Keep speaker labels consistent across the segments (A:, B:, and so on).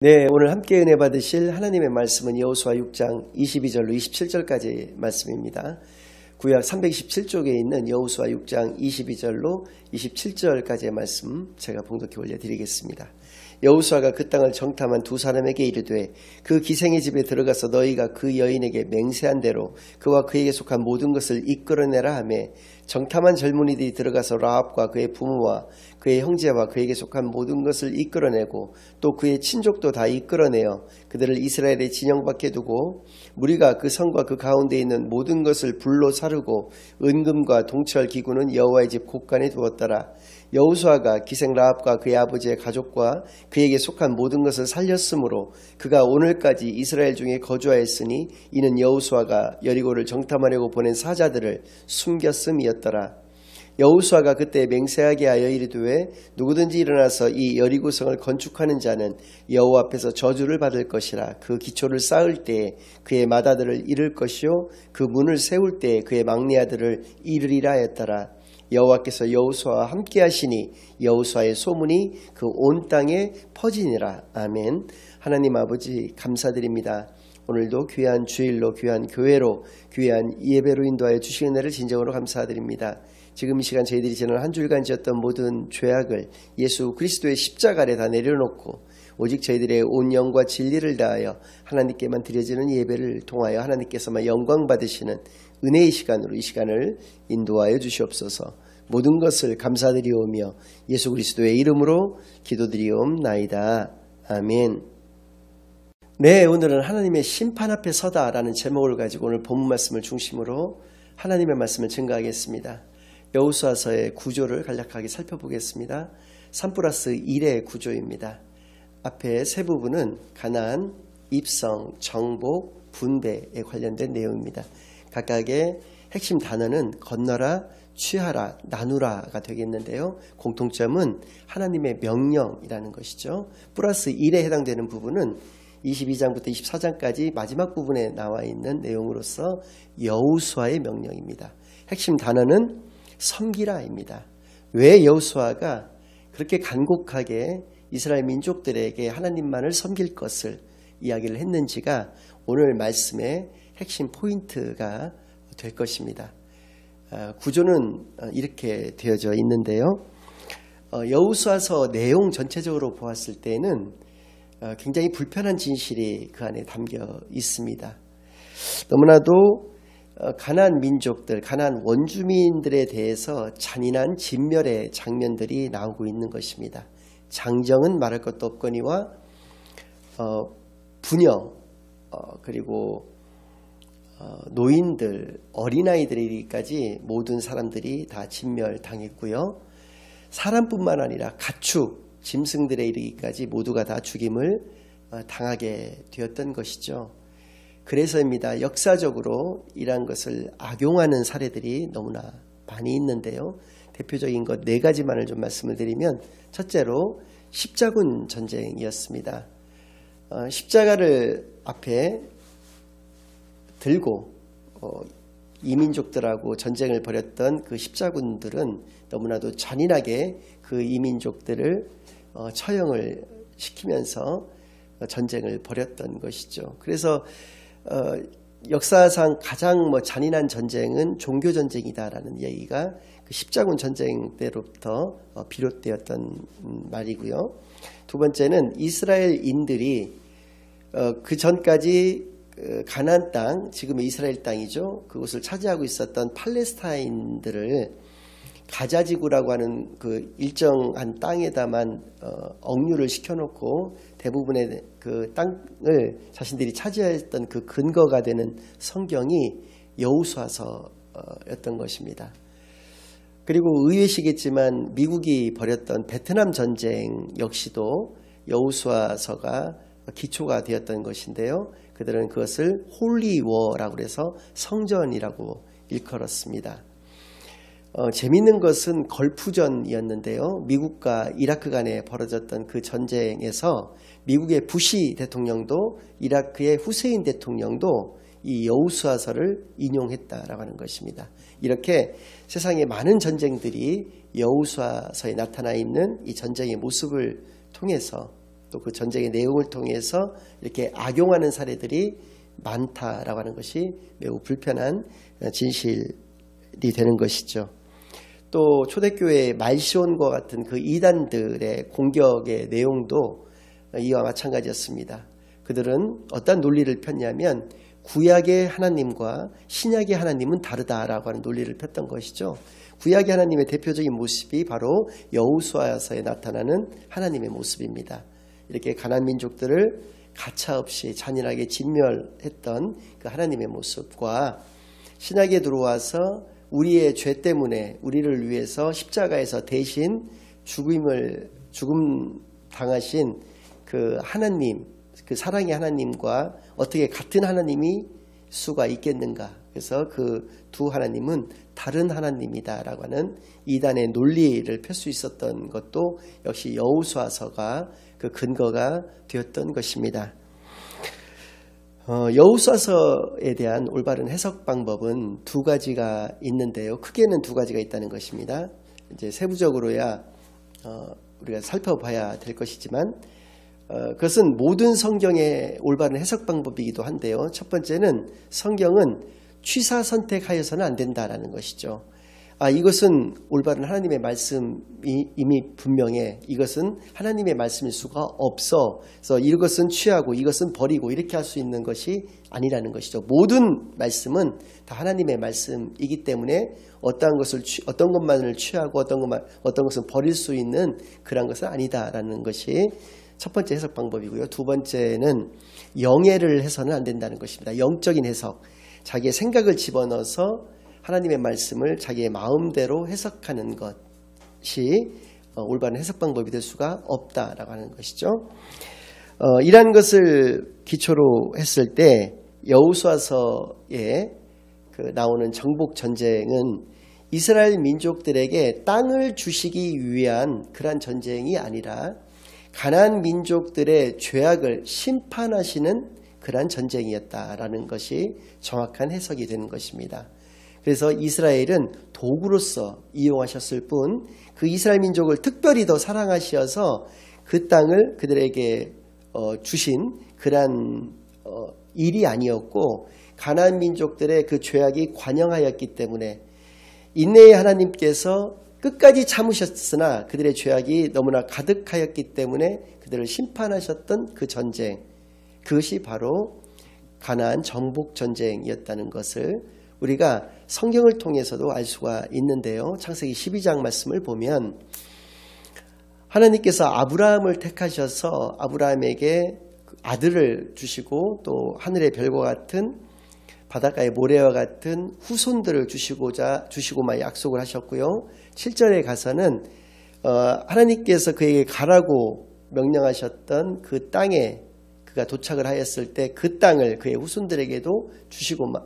A: 네, 오늘 함께 은혜 받으실 하나님의 말씀은 여호수아 6장 22절로 27절까지 말씀입니다. 구약 327쪽에 있는 여호수아 6장 22절로 27절까지의 말씀 제가 봉독해 올려드리겠습니다. 여호수아가 그 땅을 정탐한 두 사람에게 이르되 그 기생의 집에 들어가서 너희가 그 여인에게 맹세한 대로 그와 그에게 속한 모든 것을 이끌어내라 하며 정탐한 젊은이들이 들어가서 라합과 그의 부모와 그의 형제와 그에게 속한 모든 것을 이끌어내고 또 그의 친족도 다 이끌어내어 그들을 이스라엘의 진영 밖에 두고 무리가 그 성과 그 가운데 있는 모든 것을 불로 사르고 은금과 동철 기구는 여호와의 집 곳간에 두었더라. 여호수아가 기생 라합과 그의 아버지의 가족과 그에게 속한 모든 것을 살렸으므로 그가 오늘까지 이스라엘 중에 거주하였으니 이는 여호수아가 여리고를 정탐하려고 보낸 사자들을 숨겼음이었더라. 여호수아가 그때 맹세하게 하여 이르되 누구든지 일어나서 이 여리고성을 건축하는 자는 여호와 앞에서 저주를 받을 것이라. 그 기초를 쌓을 때에 그의 맏아들을 잃을 것이요 그 문을 세울 때에 그의 막내 아들을 잃으리라 했더라. 여호와께서 여호수아와 함께 하시니 여호수아의 소문이 그 온 땅에 퍼지니라. 아멘. 하나님 아버지 감사드립니다. 오늘도 귀한 주일로 귀한 교회로 귀한 예배로 인도하여 주신 은혜를 진정으로 감사드립니다. 지금 이 시간 저희들이 지난 한 주일간 지었던 모든 죄악을 예수 그리스도의 십자가 아래 다 내려놓고 오직 저희들의 온 영과 진리를 다하여 하나님께만 드려지는 예배를 통하여 하나님께서만 영광 받으시는 은혜의 시간으로 이 시간을 인도하여 주시옵소서. 모든 것을 감사드리오며 예수 그리스도의 이름으로 기도드리옵나이다. 아멘. 네, 오늘은 하나님의 심판 앞에 서다라는 제목을 가지고 오늘 본문 말씀을 중심으로 하나님의 말씀을 증거하겠습니다. 여호수아서의 구조를 간략하게 살펴보겠습니다. 3+1의 구조입니다. 앞에 세 부분은 가나안, 입성, 정복, 분배에 관련된 내용입니다. 각각의 핵심 단어는 건너라, 취하라, 나누라가 되겠는데요. 공통점은 하나님의 명령이라는 것이죠. 플러스 1에 해당되는 부분은 22장부터 24장까지 마지막 부분에 나와 있는 내용으로서 여호수아의 명령입니다. 핵심 단어는 섬기라입니다. 왜 여호수아가 그렇게 간곡하게 이스라엘 민족들에게 하나님만을 섬길 것을 이야기를 했는지가 오늘 말씀의 핵심 포인트가 될 것입니다. 구조는 이렇게 되어져 있는데요. 여호수아서 내용 전체적으로 보았을 때는 굉장히 불편한 진실이 그 안에 담겨 있습니다. 너무나도 가나안 민족들, 가나안 원주민들에 대해서 잔인한 진멸의 장면들이 나오고 있는 것입니다. 장정은 말할 것도 없거니와 부녀 그리고 노인들, 어린아이들에게까지 모든 사람들이 다 진멸당했고요. 사람뿐만 아니라 가축, 짐승들에 이르기까지 모두가 다 죽임을 당하게 되었던 것이죠. 그래서입니다. 역사적으로 이러한 것을 악용하는 사례들이 너무나 많이 있는데요. 대표적인 것 4가지만을 좀 말씀을 드리면 첫째로 십자군 전쟁이었습니다. 십자가를 앞에 들고 이민족들하고 전쟁을 벌였던 그 십자군들은 너무나도 잔인하게 그 이민족들을 처형을 시키면서 전쟁을 벌였던 것이죠. 그래서 역사상 가장 잔인한 전쟁은 종교전쟁이다라는 얘기가 그 십자군 전쟁 때로부터 비롯되었던 말이고요. 두 번째는 이스라엘인들이 그 전까지 가나안 땅, 지금의 이스라엘 땅이죠. 그곳을 차지하고 있었던 팔레스타인들을 가자지구라고 하는 그 일정한 땅에다만 억류를 시켜놓고 대부분의 그 땅을 자신들이 차지했던 그 근거가 되는 성경이 여호수아서였던 것입니다. 그리고 의외시겠지만 미국이 벌였던 베트남 전쟁 역시도 여호수아서가 기초가 되었던 것인데요. 그들은 그것을 홀리워라고 해서 성전이라고 일컬었습니다. 재미있는 것은 걸프전이었는데요. 미국과 이라크 간에 벌어졌던 그 전쟁에서 미국의 부시 대통령도 이라크의 후세인 대통령도 이 여호수아서를 인용했다라고 하는 것입니다. 이렇게 세상의 많은 전쟁들이 여호수아서에 나타나 있는 이 전쟁의 모습을 통해서 또 그 전쟁의 내용을 통해서 이렇게 악용하는 사례들이 많다라고 하는 것이 매우 불편한 진실이 되는 것이죠. 또 초대교회의 말시온과 같은 그 이단들의 공격의 내용도 이와 마찬가지였습니다. 그들은 어떤 논리를 폈냐면 구약의 하나님과 신약의 하나님은 다르다라고 하는 논리를 폈던 것이죠. 구약의 하나님의 대표적인 모습이 바로 여호수아서에 나타나는 하나님의 모습입니다. 이렇게 가나안 민족들을 가차없이 잔인하게 진멸했던 그 하나님의 모습과 신약에 들어와서 우리의 죄 때문에 우리를 위해서 십자가에서 대신 죽음 당하신 그 하나님, 그 사랑의 하나님과 어떻게 같은 하나님이 수가 있겠는가. 그래서 그 두 하나님은 다른 하나님이다라고 하는 이단의 논리를 펼 수 있었던 것도 역시 여호수아서가 그 근거가 되었던 것입니다. 여호수아서에 대한 올바른 해석 방법은 두 가지가 있는데요. 크게는 두 가지가 있다는 것입니다. 이제 세부적으로야 우리가 살펴봐야 될 것이지만 그것은 모든 성경의 올바른 해석 방법이기도 한데요. 첫 번째는 성경은 취사 선택하여서는 안 된다라는 것이죠. 이것은 올바른 하나님의 말씀이 이미 분명해. 이것은 하나님의 말씀일 수가 없어. 그래서 이것은 취하고 이것은 버리고 이렇게 할 수 있는 것이 아니라는 것이죠. 모든 말씀은 다 하나님의 말씀이기 때문에 어떤 것만을 취하고 어떤 것은 버릴 수 있는 그런 것은 아니다라는 것이 첫 번째 해석 방법이고요. 두 번째는 영예를 해서는 안 된다는 것입니다. 영적인 해석. 자기의 생각을 집어넣어서 하나님의 말씀을 자기의 마음대로 해석하는 것이 올바른 해석 방법이 될 수가 없다라고 하는 것이죠. 이러한 것을 기초로 했을 때 여호수아서에 나오는 정복 전쟁은 이스라엘 민족들에게 땅을 주시기 위한 그러한 전쟁이 아니라 가나안 민족들의 죄악을 심판하시는 그러한 전쟁이었다라는 것이 정확한 해석이 되는 것입니다. 그래서 이스라엘은 도구로서 이용하셨을 뿐 그 이스라엘 민족을 특별히 더 사랑하셔서 그 땅을 그들에게 주신 그러한 일이 아니었고 가나안 민족들의 그 죄악이 관영하였기 때문에 인내의 하나님께서 끝까지 참으셨으나 그들의 죄악이 너무나 가득하였기 때문에 그들을 심판하셨던 그 전쟁, 그것이 바로 가나안 정복 전쟁이었다는 것을 우리가 성경을 통해서도 알 수가 있는데요. 창세기 12장 말씀을 보면 하나님께서 아브라함을 택하셔서 아브라함에게 아들을 주시고 또 하늘의 별과 같은 바닷가의 모래와 같은 후손들을 주시고만 약속을 하셨고요. 7절에 가서는 하나님께서 그에게 가라고 명령하셨던 그 땅에 그가 도착을 하였을 때 그 땅을 그의 후손들에게도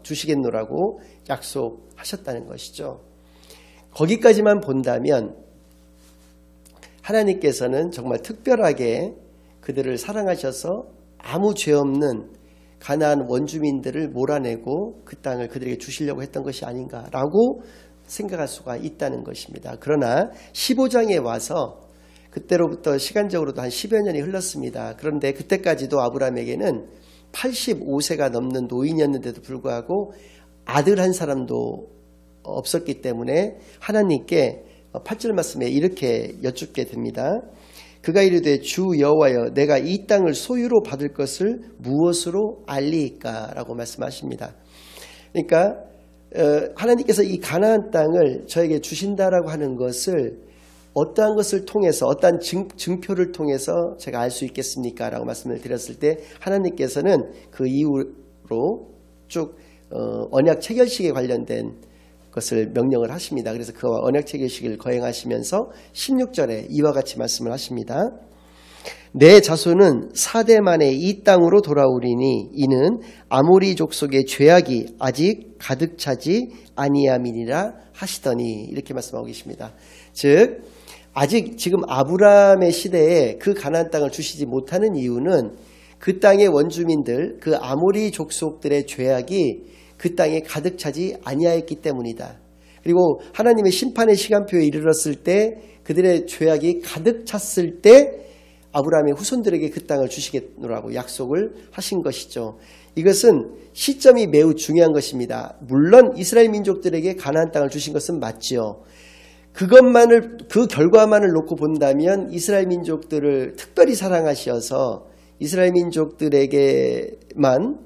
A: 주시겠노라고 약속하셨다는 것이죠. 거기까지만 본다면 하나님께서는 정말 특별하게 그들을 사랑하셔서 아무 죄 없는 가나안 원주민들을 몰아내고 그 땅을 그들에게 주시려고 했던 것이 아닌가라고 생각할 수가 있다는 것입니다. 그러나 15장에 와서 그때로부터 시간적으로도 한 10여 년이 흘렀습니다. 그런데 그때까지도 아브라함에게는 85세가 넘는 노인이었는데도 불구하고 아들 한 사람도 없었기 때문에 하나님께 8절 말씀에 이렇게 여쭙게 됩니다. 그가 이르되 주 여호와여 내가 이 땅을 소유로 받을 것을 무엇으로 알리이까? 라고 말씀하십니다. 그러니까 하나님께서 이 가나안 땅을 저에게 주신다라고 하는 것을 어떠한 것을 통해서 어떠한 증표를 통해서 제가 알 수 있겠습니까? 라고 말씀을 드렸을 때 하나님께서는 그 이후로 쭉 언약 체결식에 관련된 것을 명령을 하십니다. 그래서 그 언약 체결식을 거행하시면서 16절에 이와 같이 말씀을 하십니다. 내 자손은 4대 만에 이 땅으로 돌아오리니 이는 아모리 족속의 죄악이 아직 가득 차지 아니함이니라 하시더니 이렇게 말씀하고 계십니다. 즉 아직 지금 아브라함의 시대에 그 가나안 땅을 주시지 못하는 이유는 그 땅의 원주민들, 그 아모리 족속들의 죄악이 그 땅에 가득 차지 아니하였기 때문이다. 그리고 하나님의 심판의 시간표에 이르렀을 때 그들의 죄악이 가득 찼을 때 아브라함의 후손들에게 그 땅을 주시겠노라고 약속을 하신 것이죠. 이것은 시점이 매우 중요한 것입니다. 물론 이스라엘 민족들에게 가나안 땅을 주신 것은 맞지요. 그 결과만을 놓고 본다면 이스라엘 민족들을 특별히 사랑하셔서 이스라엘 민족들에게만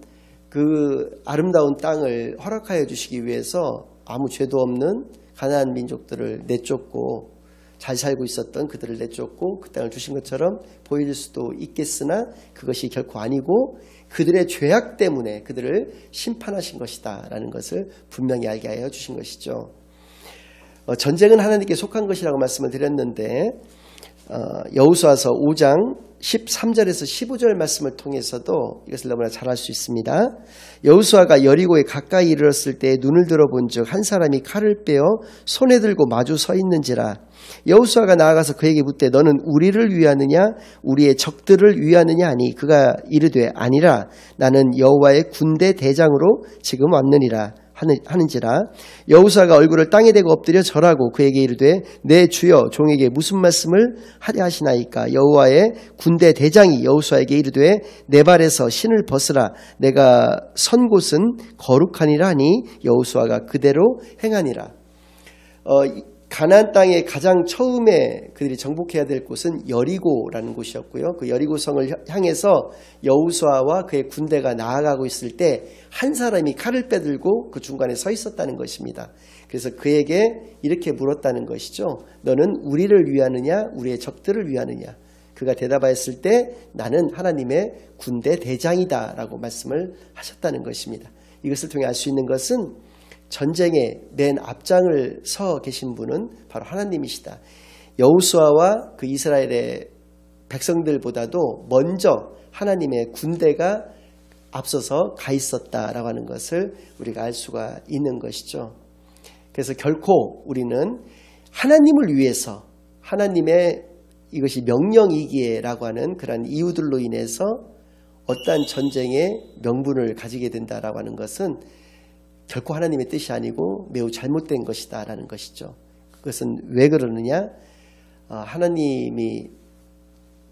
A: 그 아름다운 땅을 허락하여 주시기 위해서 아무 죄도 없는 가나안 민족들을 내쫓고 잘 살고 있었던 그들을 내쫓고 그 땅을 주신 것처럼 보일 수도 있겠으나 그것이 결코 아니고 그들의 죄악 때문에 그들을 심판하신 것이다 라는 것을 분명히 알게 하여 주신 것이죠. 전쟁은 하나님께 속한 것이라고 말씀을 드렸는데 여호수아서 5장 13절에서 15절 말씀을 통해서도 이것을 너무나 잘 알 수 있습니다. 여호수아가 여리고에 가까이 이르렀을 때 눈을 들어본 즉 한 사람이 칼을 빼어 손에 들고 마주 서 있는지라. 여호수아가 나아가서 그에게 묻되 너는 우리를 위하느냐 우리의 적들을 위하느냐 하니 그가 이르되 아니라 나는 여호와의 군대 대장으로 지금 왔느니라 하는지라. 여호수아가 얼굴을 땅에 대고 엎드려 절하고 그에게 이르되 내 주여 종에게 무슨 말씀을 하려 하시나이까. 여호와의 군대 대장이 여호수아에게 이르되 내 발에서 신을 벗으라 내가 선 곳은 거룩하니라 하니 여호수아가 그대로 행하니라. 가나안 땅에 가장 처음에 그들이 정복해야 될 곳은 여리고라는 곳이었고요. 그 여리고성을 향해서 여호수아와 그의 군대가 나아가고 있을 때 한 사람이 칼을 빼들고 그 중간에 서 있었다는 것입니다. 그래서 그에게 이렇게 물었다는 것이죠. 너는 우리를 위하느냐 우리의 적들을 위하느냐. 그가 대답하였을 때 나는 하나님의 군대 대장이다 라고 말씀을 하셨다는 것입니다. 이것을 통해 알 수 있는 것은 전쟁의 맨 앞장을 서 계신 분은 바로 하나님이시다. 여호수아와 그 이스라엘의 백성들보다도 먼저 하나님의 군대가 앞서서 가 있었다라고 하는 것을 우리가 알 수가 있는 것이죠. 그래서 결코 우리는 하나님을 위해서 하나님의 이것이 명령이기에라고 하는 그런 이유들로 인해서 어떠한 전쟁의 명분을 가지게 된다라고 하는 것은 결코 하나님의 뜻이 아니고 매우 잘못된 것이다 라는 것이죠. 그것은 왜 그러느냐? 하나님이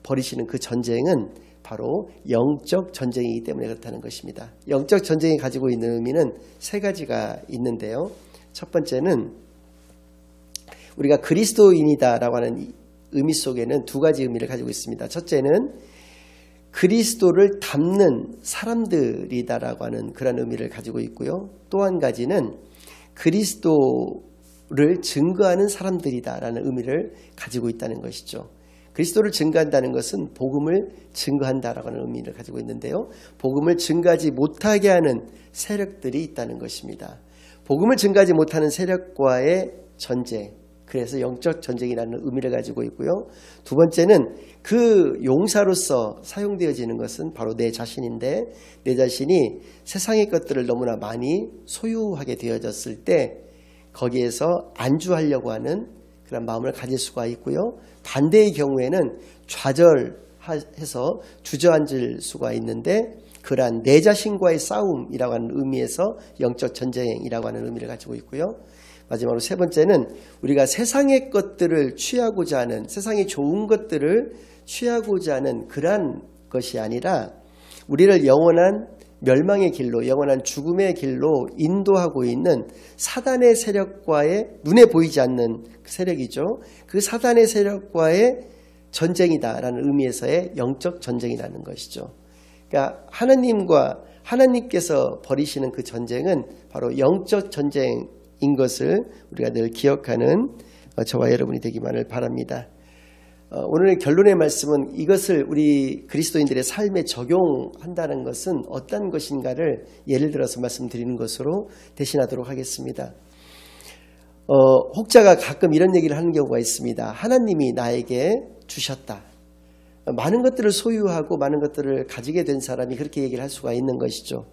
A: 벌이시는 그 전쟁은 바로 영적 전쟁이기 때문에 그렇다는 것입니다. 영적 전쟁이 가지고 있는 의미는 세 가지가 있는데요. 첫 번째는 우리가 그리스도인이다라고 하는 의미 속에는 두 가지 의미를 가지고 있습니다. 첫째는 그리스도를 닮는 사람들이다라고 하는 그런 의미를 가지고 있고요. 또 한 가지는 그리스도를 증거하는 사람들이다라는 의미를 가지고 있다는 것이죠. 그리스도를 증거한다는 것은 복음을 증거한다라고 하는 의미를 가지고 있는데요. 복음을 증거하지 못하게 하는 세력들이 있다는 것입니다. 복음을 증거하지 못하는 세력과의 전쟁, 그래서 영적 전쟁이라는 의미를 가지고 있고요. 두 번째는 그 용사로서 사용되어지는 것은 바로 내 자신인데 내 자신이 세상의 것들을 너무나 많이 소유하게 되어졌을 때 거기에서 안주하려고 하는 그런 마음을 가질 수가 있고요. 반대의 경우에는 좌절해서 주저앉을 수가 있는데 그러한 내 자신과의 싸움이라고 하는 의미에서 영적 전쟁이라고 하는 의미를 가지고 있고요. 마지막으로 세 번째는 우리가 세상의 것들을 취하고자 하는 세상의 좋은 것들을 취하고자 하는 그러한 것이 아니라 우리를 영원한 멸망의 길로 영원한 죽음의 길로 인도하고 있는 사단의 세력과의 눈에 보이지 않는 세력이죠. 그 사단의 세력과의 전쟁이다라는 의미에서의 영적 전쟁이라는 것이죠. 그러니까 하나님께서 벌이시는 그 전쟁은 바로 영적 전쟁인 것을 우리가 늘 기억하는 저와 여러분이 되기만을 바랍니다. 오늘의 결론의 말씀은 이것을 우리 그리스도인들의 삶에 적용한다는 것은 어떤 것인가를 예를 들어서 말씀드리는 것으로 대신하도록 하겠습니다. 혹자가 가끔 이런 얘기를 하는 경우가 있습니다. 하나님이 나에게 주셨다. 많은 것들을 소유하고 많은 것들을 가지게 된 사람이 그렇게 얘기를 할 수가 있는 것이죠.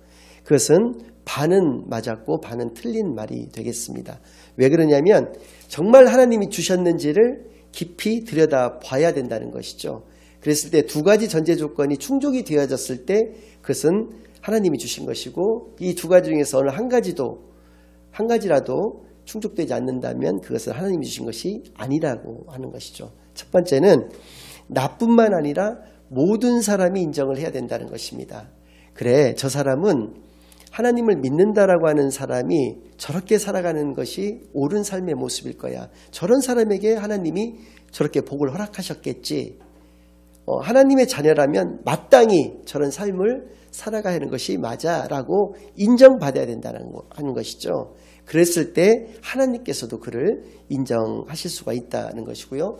A: 그것은 반은 맞았고 반은 틀린 말이 되겠습니다. 왜 그러냐면 정말 하나님이 주셨는지를 깊이 들여다봐야 된다는 것이죠. 그랬을 때 두 가지 전제 조건이 충족이 되어졌을 때 그것은 하나님이 주신 것이고 이 두 가지 중에서 어느 한 가지라도 충족되지 않는다면 그것은 하나님이 주신 것이 아니라고 하는 것이죠. 첫 번째는 나뿐만 아니라 모든 사람이 인정을 해야 된다는 것입니다. 그래, 저 사람은 하나님을 믿는다라고 하는 사람이 저렇게 살아가는 것이 옳은 삶의 모습일 거야. 저런 사람에게 하나님이 저렇게 복을 허락하셨겠지. 하나님의 자녀라면 마땅히 저런 삶을 살아가야 하는 것이 맞아라고 인정받아야 된다는 하는 것이죠. 그랬을 때 하나님께서도 그를 인정하실 수가 있다는 것이고요.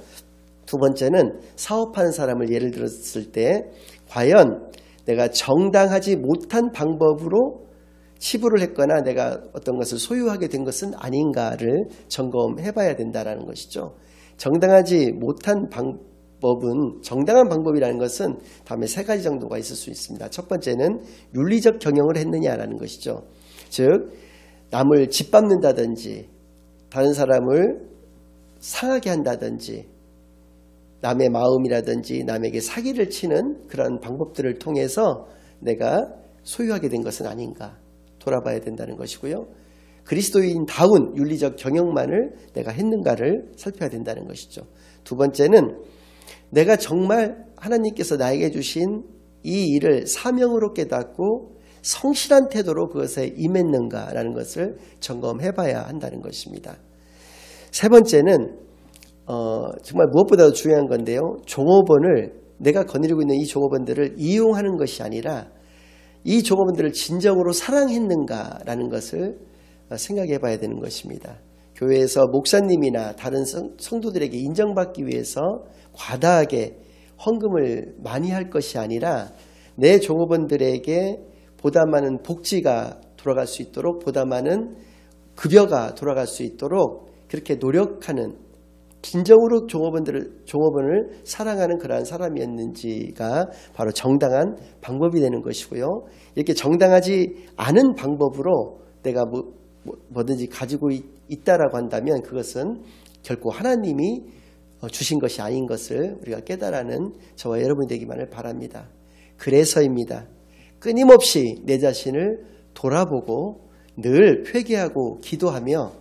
A: 두 번째는 사업하는 사람을 예를 들었을 때 과연 내가 정당하지 못한 방법으로 치부를 했거나 내가 어떤 것을 소유하게 된 것은 아닌가를 점검해 봐야 된다는 것이죠. 정당하지 못한 방법은, 정당한 방법이라는 것은 다음에 세 가지 정도가 있을 수 있습니다. 첫 번째는 윤리적 경영을 했느냐라는 것이죠. 즉 남을 짓밟는다든지 다른 사람을 상하게 한다든지 남의 마음이라든지 남에게 사기를 치는 그런 방법들을 통해서 내가 소유하게 된 것은 아닌가 돌아봐야 된다는 것이고요. 그리스도인다운 윤리적 경영만을 내가 했는가를 살펴야 된다는 것이죠. 두 번째는 내가 정말 하나님께서 나에게 주신 이 일을 사명으로 깨닫고 성실한 태도로 그것에 임했는가라는 것을 점검해 봐야 한다는 것입니다. 세 번째는 정말 무엇보다도 중요한 건데요. 종업원을, 내가 거느리고 있는 이 종업원들을 이용하는 것이 아니라 이 종업원들을 진정으로 사랑했는가라는 것을 생각해 봐야 되는 것입니다. 교회에서 목사님이나 다른 성도들에게 인정받기 위해서 과다하게 헌금을 많이 할 것이 아니라 내 종업원들에게 보다 많은 복지가 돌아갈 수 있도록, 보다 많은 급여가 돌아갈 수 있도록 그렇게 노력하는, 진정으로 종업원을 사랑하는 그러한 사람이었는지가 바로 정당한 방법이 되는 것이고요. 이렇게 정당하지 않은 방법으로 내가 뭐든지 가지고 있다라고 한다면 그것은 결코 하나님이 주신 것이 아닌 것을 우리가 깨달아는 저와 여러분이 되기만을 바랍니다. 그래서입니다. 끊임없이 내 자신을 돌아보고 늘 회개하고 기도하며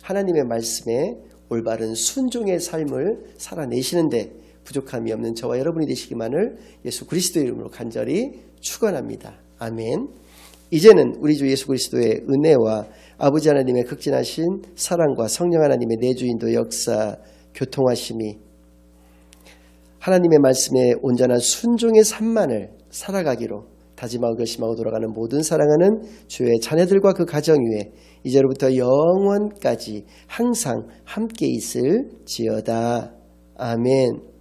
A: 하나님의 말씀에 올바른 순종의 삶을 살아내시는데 부족함이 없는 저와 여러분이 되시기만을 예수 그리스도의 이름으로 간절히 축원합니다. 아멘. 이제는 우리 주 예수 그리스도의 은혜와 아버지 하나님의 극진하신 사랑과 성령 하나님의 내주인도 역사 교통하심이 하나님의 말씀에 온전한 순종의 삶만을 살아가기로 다짐하고 결심하고 돌아가는 모든 사랑하는 주의 자녀들과 그 가정 위에 이제로부터 영원까지 항상 함께 있을지어다. 아멘.